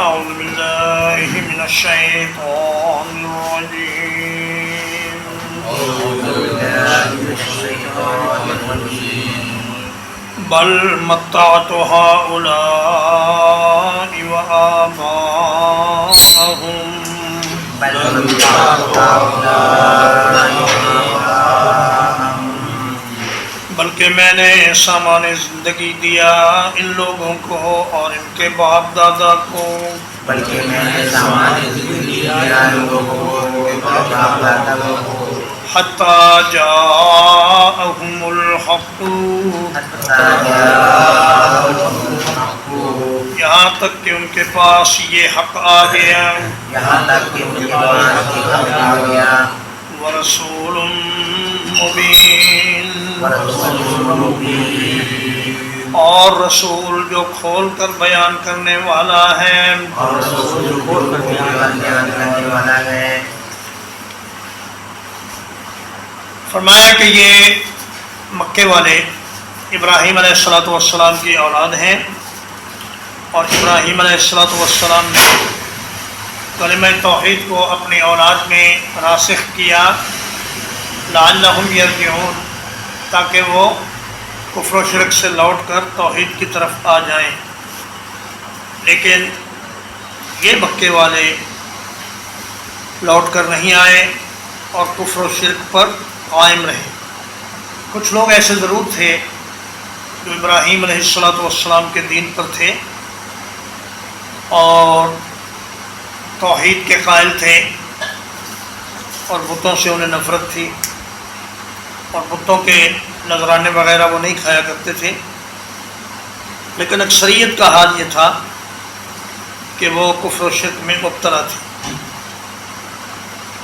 أعوذ بالله من الشيطان الرجيم بل متعت هؤلاء وآباءهم بلکہ میں نے سامان زندگی دیا ان لوگوں کو اور ان کے باپ دادا کو بلکہ میں نے سامان زندگی دیا ان لوگوں کو اور ان کے باپ دادا کو حتی جاءہم الحق یہاں تک کہ ان کے پاس یہ حق آ گیا یہاں تک کہ ان کے پاس یہ حق آ گیا ورسول مبین اور رسول جو کھول کر بیان کرنے والا ہے اور رسول جو کھول کر بیان کرنے والا ہے۔ فرمایا کہ یہ مکے والے ابراہیم علیہ السلام کی اولاد ہیں اور ابراہیم علیہ السلام نے کلمہ توحید کو اپنی اولاد میں راسخ کیا لعلہم یرجعون تاکہ وہ کفر و شرک سے لوٹ کر توحید کی طرف آ جائیں، لیکن یہ مکے والے لوٹ کر نہیں آئے اور کفر و شرک پر قائم رہے۔ کچھ لوگ ایسے ضرور تھے جو ابراہیم علیہ السلام کے دین پر تھے اور توحید کے قائل تھے اور بتوں سے انہیں نفرت تھی اور بتوں کے نذرانے وغیرہ وہ نہیں کھایا کرتے تھے، لیکن اکثریت کا حال یہ تھا کہ وہ کفر و شرک میں مبتلا تھی۔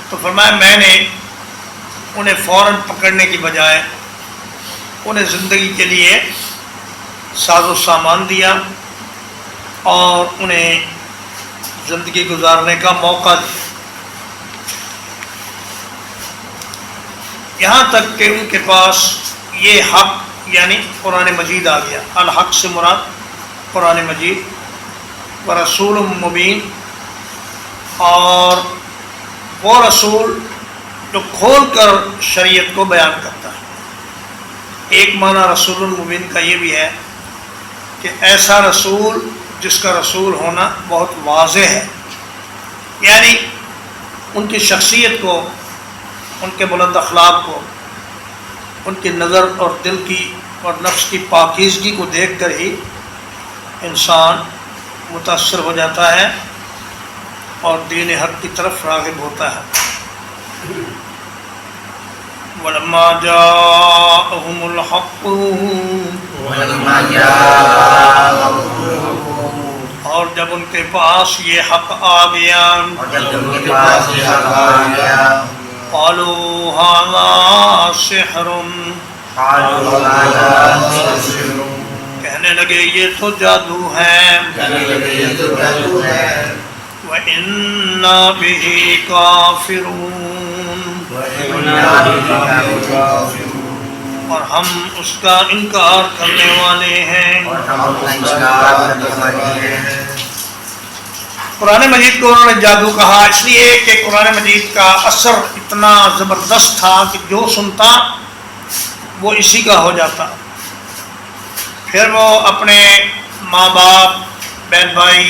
تو فرمایا میں نے انہیں فوراً پکڑنے کی بجائے انہیں زندگی کے لیے ساز و سامان دیا اور انہیں زندگی گزارنے کا موقع دیا، یہاں تک کہ ان کے پاس یہ حق یعنی قرآن مجید آ گیا۔ الحق سے مراد قرآن مجید ورسول مبین، اور وہ رسول جو کھول کر شریعت کو بیان کرتا ہے۔ ایک معنی رسول مبین کا یہ بھی ہے کہ ایسا رسول جس کا رسول ہونا بہت واضح ہے، یعنی ان کی شخصیت کو، ان کے بلند اخلاق کو، ان کی نظر اور دل کی اور نفس کی پاکیزگی کو دیکھ کر ہی انسان متاثر ہو جاتا ہے اور دین حق کی طرف راغب ہوتا ہے۔ وَلَمَّا جَاءَهُمُ الْحَقُّ اور جب ان کے پاس یہ حق آ گیا قالوا هذا سحر کہنے لگے یہ تو جادو ہے وَإِنَّا بِهِ كَافِرُونَ اور ہم اس کا انکار کرنے والے ہیں۔ قرآن مجید کو انہوں نے جادو کہا اس لیے کہ قرآن مجید کا اثر اتنا زبردست تھا کہ جو سنتا وہ اسی کا ہو جاتا، پھر وہ اپنے ماں باپ، بہن بھائی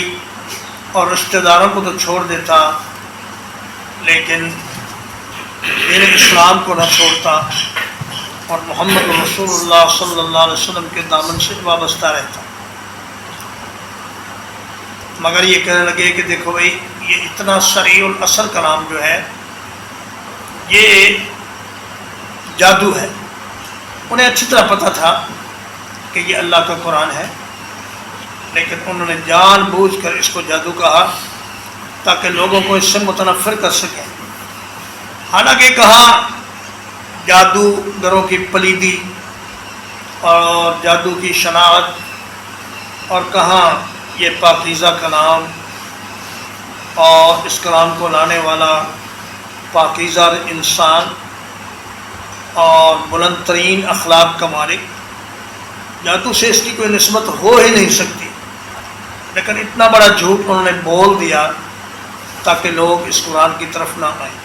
اور رشتہ داروں کو تو چھوڑ دیتا لیکن دین اسلام کو نہ چھوڑتا اور محمد رسول اللہ صلی اللہ علیہ وسلم کے دامن سے وابستہ رہتا، مگر یہ کہنے لگے کہ دیکھو بھائی یہ اتنا سریع الاثر کلام جو ہے یہ جادو ہے۔ انہیں اچھی طرح پتہ تھا کہ یہ اللہ کا قرآن ہے، لیکن انہوں نے جان بوجھ کر اس کو جادو کہا تاکہ لوگوں کو اس سے متنفر کر سکیں۔ حالانکہ کہاں جادوگروں کی پلیدی اور جادو کی شناعت اور کہاں یہ پاکیزہ کلام اور اس کلام کو لانے والا پاکیزہ انسان اور بلند ترین اخلاق کا مالک، جادو سے اس کی کوئی نسبت ہو ہی نہیں سکتی۔ لیکن اتنا بڑا جھوٹ انہوں نے بول دیا تاکہ لوگ اس قرآن کی طرف نہ آئیں.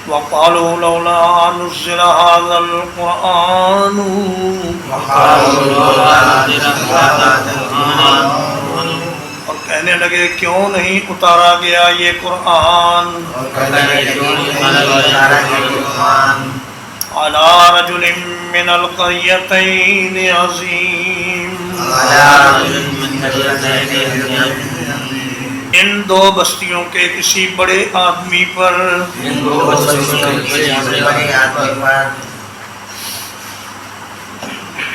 وَقَالُوا لَوْلَا نُزِّلَ هَذَا الْقُرْآنُ اور کہنے لگے کیوں نہیں اتارا گیا یہ قرآن عَلَى رَجُلٍ مِّنَ الْقَرْيَتَيْنِ عَظِيمٍ ان دو بستیوں کے کسی بڑے آدمی پر.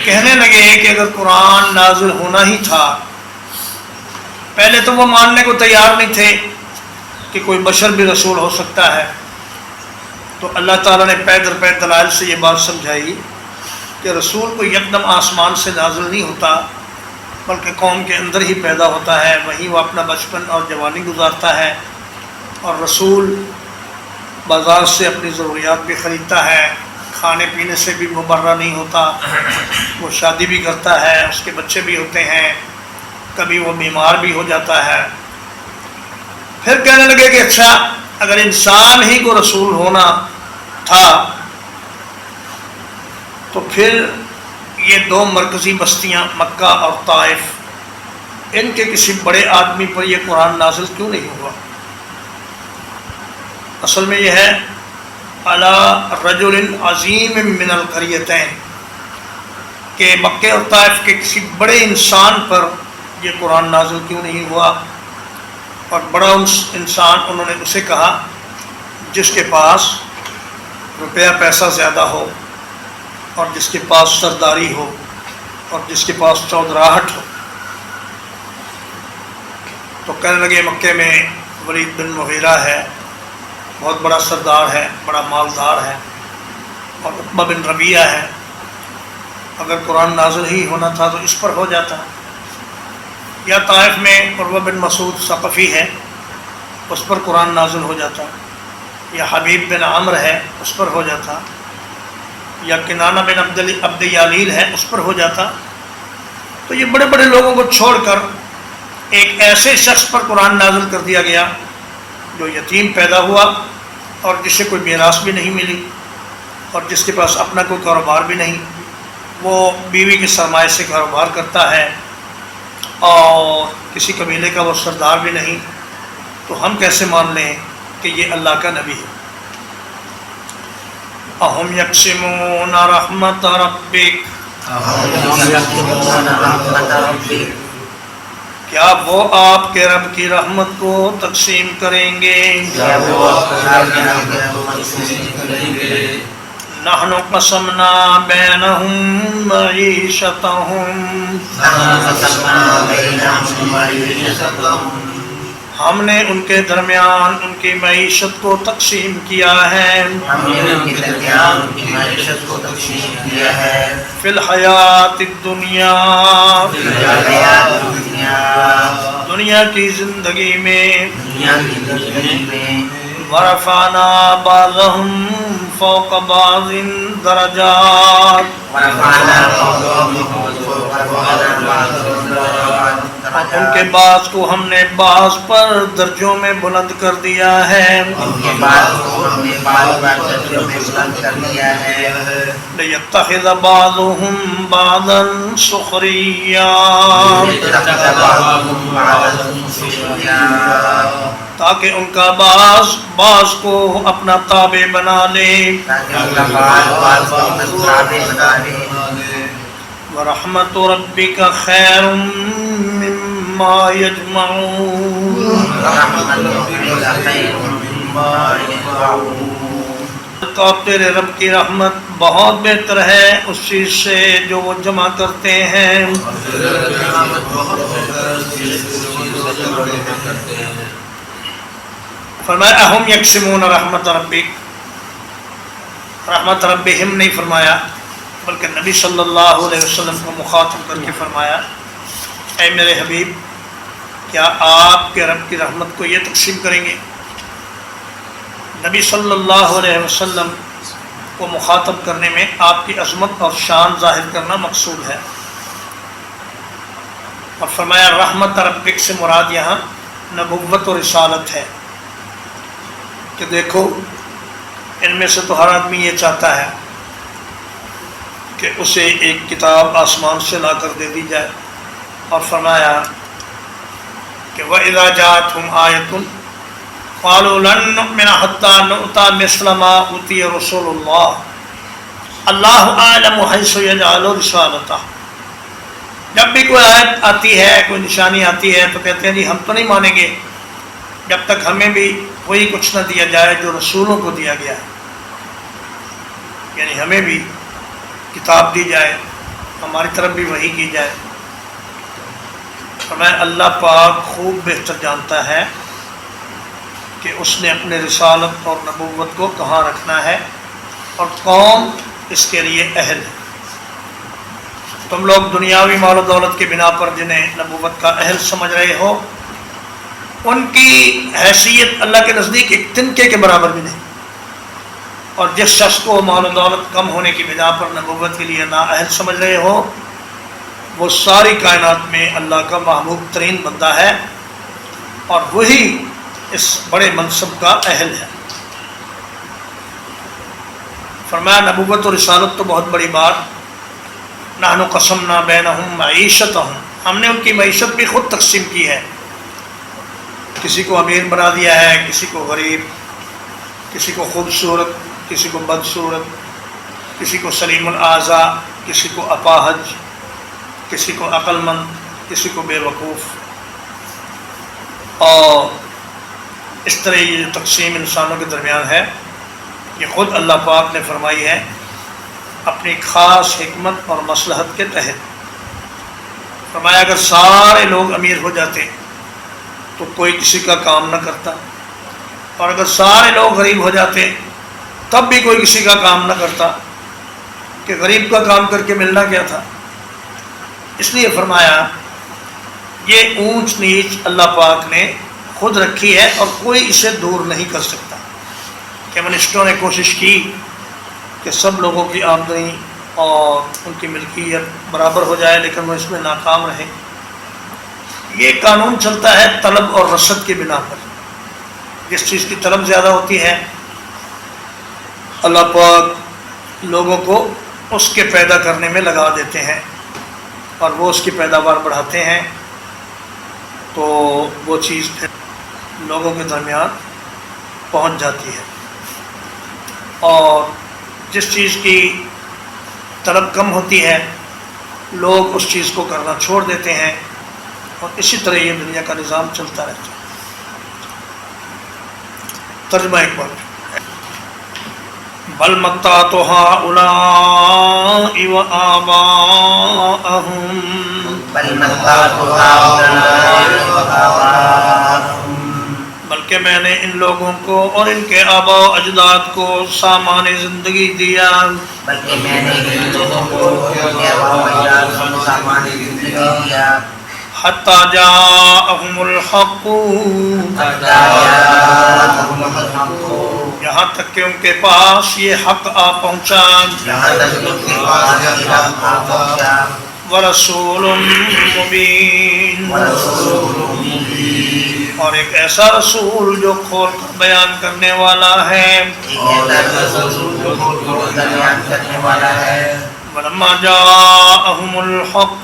کہنے لگے کہ اگر قرآن نازل ہونا ہی تھا، پہلے تو وہ ماننے کو تیار نہیں تھے کہ کوئی بشر بھی رسول ہو سکتا ہے، تو اللہ تعالیٰ نے پے در پے دلائل سے یہ بات سمجھائی کہ رسول کو یکدم آسمان سے نازل نہیں ہوتا، بلکہ قوم کے اندر ہی پیدا ہوتا ہے، وہیں وہ اپنا بچپن اور جوانی گزارتا ہے، اور رسول بازار سے اپنی ضروریات بھی خریدتا ہے، کھانے پینے سے بھی مبرہ نہیں ہوتا، وہ شادی بھی کرتا ہے، اس کے بچے بھی ہوتے ہیں، کبھی وہ بیمار بھی ہو جاتا ہے. پھر کہنے لگے کہ اچھا اگر انسان ہی کو رسول ہونا تھا تو پھر یہ دو مرکزی بستیاں مکہ اور طائف، ان کے کسی بڑے آدمی پر یہ قرآن نازل کیوں نہیں ہوا؟ اصل میں یہ ہے علی رجل عظیم من القریتین، کہ مکہ اور طائف کے کسی بڑے انسان پر یہ قرآن نازل کیوں نہیں ہوا. اور بڑا انسان انہوں نے اسے کہا جس کے پاس روپیہ پیسہ زیادہ ہو، اور جس کے پاس سرداری ہو، اور جس کے پاس چودراہٹ ہو. تو کہنے لگے مکے میں ولید بن مغیرہ ہے، بہت بڑا سردار ہے، بڑا مالدار ہے، اور عتبہ بن ربیعہ ہے، اگر قرآن نازل ہی ہونا تھا تو اس پر ہو جاتا. یا طائف میں عروہ بن مسعود ثقفی ہے، اس پر قرآن نازل ہو جاتا. یا حبیب بن عمرو ہے، اس پر ہو جاتا. یا کنانہ بن عبد یالیل ہے، اس پر ہو جاتا. تو یہ بڑے بڑے لوگوں کو چھوڑ کر ایک ایسے شخص پر قرآن نازل کر دیا گیا جو یتیم پیدا ہوا اور جسے کوئی میراث بھی نہیں ملی، اور جس کے پاس اپنا کوئی کاروبار بھی نہیں، وہ بیوی کے سرمایے سے کاروبار کرتا ہے، اور کسی قبیلے کا وہ سردار بھی نہیں. تو ہم کیسے مان لیں کہ یہ اللہ کا نبی ہے؟ اَهُمْ يَقْسِمُونَ رَحْمَتَ رَبِّكَ، کیا وہ آپ کے رب کی رحمت کو تقسیم کریں گے؟ نَحْنُ قَسَمْنَا بَيْنَهُمْ مَعِيشَتَهُمْ، ہم نے ان کے درمیان ان کی معیشت کو تقسیم کیا ہے. فی الحیات الدنیا، دنیا کی زندگی میں. ورفعنا بعضهم فوق بعض درجات، ان کے بعض کو ہم نے بعض پر درجوں میں بلند کر دیا ہے. لِيَتَّخِذَ بَعْضُهُمْ بَعْضًا سُخْرِيًّا، تاکہ ان کا بعض کو اپنا تابع بنا لے. وَرَحْمَتُ رَبِّكَ خَيْرٌ مِّمَّا يَجْمَعُونَ، تو تیرے رب کی رحمت بہت بہتر ہے اس چیز سے جو وہ جمع کرتے ہیں. فرمایا اہم یقسمون رحمت ربک، رحمت ربہم نہیں فرمایا، بلکہ نبی صلی اللہ علیہ وسلم کو مخاطب کر کے فرمایا اے میرے حبیب، کیا آپ کے رب کی رحمت کو یہ تقسیم کریں گے؟ نبی صلی اللہ علیہ وسلم کو مخاطب کرنے میں آپ کی عظمت اور شان ظاہر کرنا مقصود ہے. اور فرمایا رحمت ربک سے مراد یہاں نبوت و رسالت ہے کہ دیکھو ان میں سے تو ہر آدمی یہ چاہتا ہے کہ اسے ایک کتاب آسمان سے لا کر دے دی جائے، اور فرمایا کہ وَإِذَا جَاءَتْهُمْ آیَةٌ قَالُوا لَن نُؤْمِنَ حَتَّىٰ نُؤْتَىٰ مِثْلَ مَا أُوتِیَ رُسُولُ اللَّهِ اللَّهُ أَعْلَمُ حَيْثُ يَجْعَلُ رِسَالَتَهُ۔ جب بھی کوئی آیت آتی ہے، کوئی نشانی آتی ہے تو کہتے ہیں جی ہم تو نہیں مانیں گے جب تک ہمیں بھی وہی کچھ نہ دیا جائے جو رسولوں کو دیا گیا ہے، یعنی ہمیں بھی کتاب دی جائے، ہماری طرف بھی وحی کی جائے۔ فرمایا اللہ پاک خوب بہتر جانتا ہے کہ اس نے اپنے رسالت اور نبوت کو کہاں رکھنا ہے اور کون اس کے لیے اہل ہے۔ تم لوگ دنیاوی مال و دولت کی بنا پر جنہیں نبوت کا اہل سمجھ رہے ہو، ان کی حیثیت اللہ کے نزدیک ایک تنکے کے برابر بھی نہیں، اور جس شخص کو مال و دولت کم ہونے کی بنا پر نبوت کے لیے نااہل سمجھ رہے ہو، وہ ساری کائنات میں اللہ کا محبوب ترین بندہ ہے اور وہی اس بڑے منصب کا اہل ہے۔ فرمایا نبوت و رسالت تو بہت بڑی بات، نحن قسمنا بینہم معیشتہم، ہم نے ان کی معیشت بھی خود تقسیم کی ہے، کسی کو امیر بنا دیا ہے، کسی کو غریب، کسی کو خوبصورت، کسی کو بدصورت، کسی کو سلیم الاعضاء، کسی کو اپاہج، کسی کو عقل مند، کسی کو بے وقوف، اور اس طرح یہ جو تقسیم انسانوں کے درمیان ہے یہ خود اللہ پاک نے فرمائی ہے اپنی خاص حکمت اور مصلحت کے تحت۔ فرمایا اگر سارے لوگ امیر ہو جاتے تو کوئی کسی کا کام نہ کرتا، اور اگر سارے لوگ غریب ہو جاتے تب بھی کوئی کسی کا کام نہ کرتا، کہ غریب کا کام کر کے ملنا کیا تھا۔ اس لیے فرمایا یہ اونچ نیچ اللہ پاک نے خود رکھی ہے اور کوئی اسے دور نہیں کر سکتا۔ کمیونسٹوں نے کوشش کی کہ سب لوگوں کی آمدنی اور ان کی ملکیت برابر ہو جائے، لیکن وہ اس میں ناکام رہے۔ یہ قانون چلتا ہے طلب اور رسد کی بنا پر، جس چیز کی طلب زیادہ ہوتی ہے اللہ پاک لوگوں کو اس کے پیدا کرنے میں لگا دیتے ہیں، اور وہ اس کی پیداوار بڑھاتے ہیں تو وہ چیز پھر لوگوں کے درمیان پہنچ جاتی ہے، اور جس چیز کی طلب کم ہوتی ہے لوگ اس چیز کو کرنا چھوڑ دیتے ہیں، اور اسی طرح یہ دنیا کا نظام چلتا رہتا ہے۔ ترجمہ ایک بار بل متعت هؤلاء وآباءهم بلکہ میں نے ان لوگوں کو اور ان کے آباء و اجداد کو سامان زندگی دیا، حتی جاءہم الحق، یہاں تک کہ ان کے پاس یہ حق آ پہنچا، ورسول مبین، اور ایک ایسا رسول جو کھول کر بیان کرنے والا ہے۔ وَلَمَّا جَاءَهُمُ الْحَقُّ،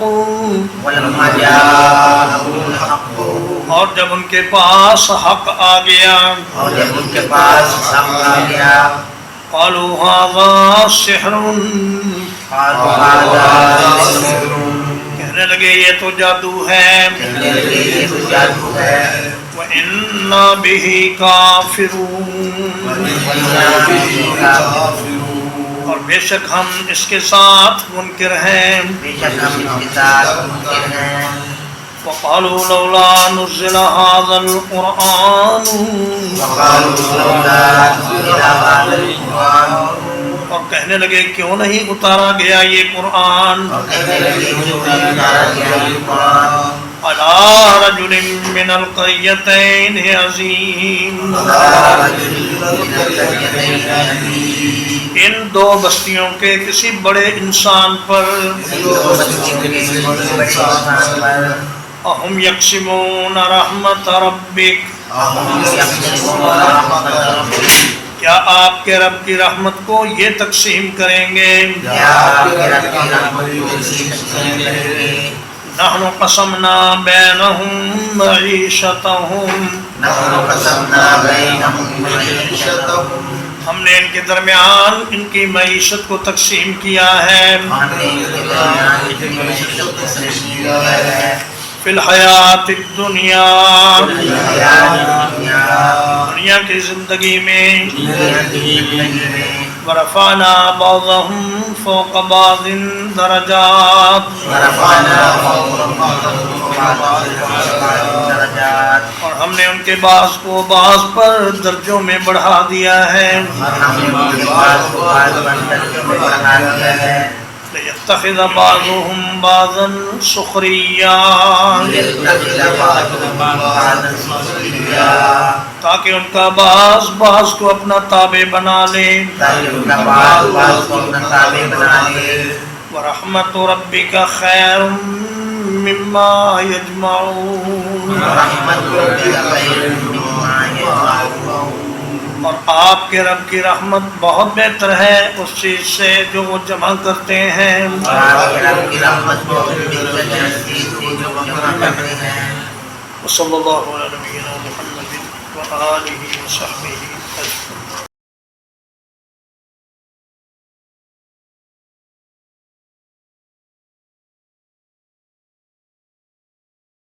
اور جب ان کے پاس حق آ گیا، قَالُوا هَذَا سِحْرٌ، کہنے لگے یہ تو جادو ہے، وَإِنَّا بِهِ كَافِرُونَ، اور بے شک ہم اس کے ساتھ منکر ہیں۔ وَقَالُوا لَوْلَا نُزِّلَ هَذَا الْقُرْآنُ، اور کہنے لگے کیوں نہیں اتارا گیا یہ قرآن عَلَىٰ رَجُلٍ مِّنَ الْقَرْيَتَيْنِ عَظِيمٍ، ان دو بستیوں کے کسی بڑے انسان پر، اہم یقسمون رحمت ربک، أهم يقسمون رحمة ربك کیا آپ کے رب کی رحمت کو یہ تقسیم کریں گے؟ يا رب رحمة ربك نحن قسمنا بینہم معیشتہم، نحن قسمنا بينهم معيشتهم ہم نے ان کے درمیان ان کی معیشت کو تقسیم کیا ہے فی الحیات الدنیا، دنیا کی زندگی میں، ورفعنا بعضهم فوق بعض درجات، اور ہم نے ان کے بعض کو بعض پر درجوں میں بڑھا دیا ہے، لِيَتَّخِذَ بَعْضُهُمْ بَعْضًا سُخْرِيًّا، تاکہ ان کا بعض بعض کو اپنا تابع بنا لے، وَرَحْمَةُ رَبِّكَ خَيْرٌ مِّمَّا يَجْمَعُونَ، اور آپ کے رب کی رحمت بہت بہتر ہے اس چیز سے جو وہ جمع کرتے ہیں۔ وصلی اللہ علیہ نبینا محمد وآلہ وصحبہ اجمعین۔